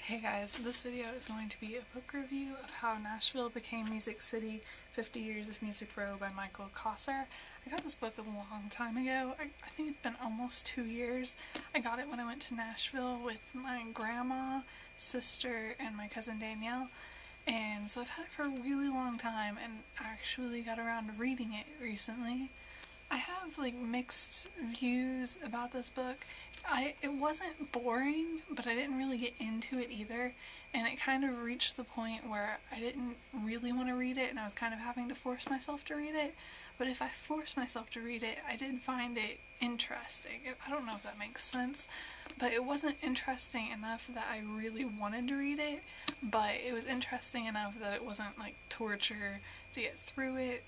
Hey guys, this video is going to be a book review of How Nashville Became Music City, 50 Years of Music Row by Michael Kosser. I got this book a long time ago. I think it's been almost 2 years. I got it when I went to Nashville with my grandma, sister, and my cousin Danielle. And so I've had it for a really long time and actually got around to reading it recently. I have mixed views about this book. It wasn't boring, but I didn't really get into it either, and it kind of reached the point where I didn't really want to read it and I was kind of having to force myself to read it. But if I forced myself to read it, I did find it interesting. I don't know if that makes sense, but it wasn't interesting enough that I really wanted to read it, but it was interesting enough that it wasn't torture to get through it.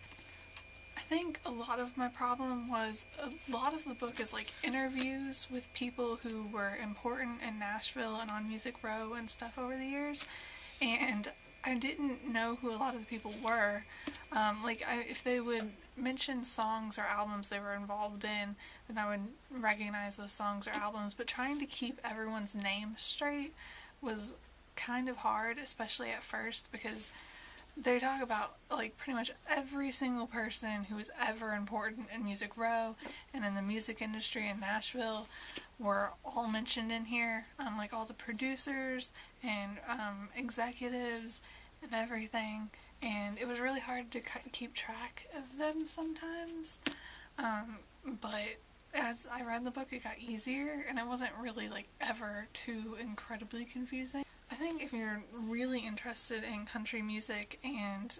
I think a lot of my problem was a lot of the book is interviews with people who were important in Nashville and on Music Row and stuff over the years, and I didn't know who a lot of the people were. If they would mention songs or albums they were involved in, then I would recognize those songs or albums, but trying to keep everyone's name straight was kind of hard, especially at first, because they talk about pretty much every single person who was ever important in Music Row and in the music industry in Nashville were all mentioned in here, all the producers and executives and everything, and it was really hard to keep track of them sometimes, but as I read the book it got easier and it wasn't really ever too incredibly confusing. I think if you're really interested in country music and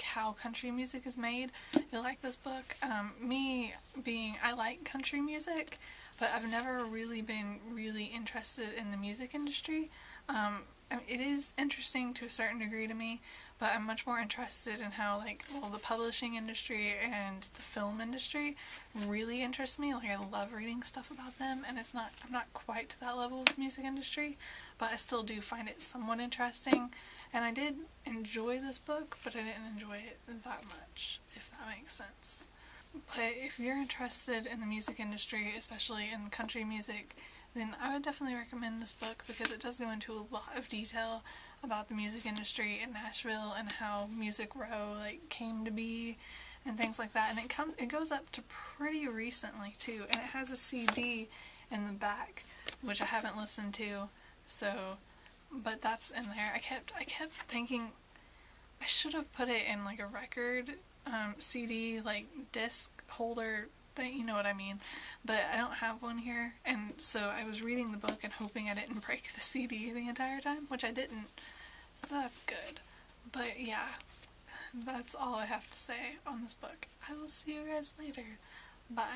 how country music is made, you'll like this book. I like country music, but I've never really been really interested in the music industry. It is interesting to a certain degree to me, but I'm much more interested in how the publishing industry and the film industry really interest me. I love reading stuff about them, and I'm not quite to that level of the music industry, but I still do find it somewhat interesting, and I did enjoy this book, but I didn't enjoy it that much, if that makes sense. But if you're interested in the music industry, especially in country music, then I would definitely recommend this book because it does go into a lot of detail about the music industry in Nashville and how Music Row came to be and things like that. And it goes up to pretty recently too, and it has a CD in the back, which I haven't listened to, but that's in there. I kept thinking I should have put it in a record CD disc holder thing, you know what I mean, but I don't have one here, and so I was reading the book and hoping I didn't break the CD the entire time, which I didn't, so that's good. But yeah, that's all I have to say on this book. I will see you guys later. Bye.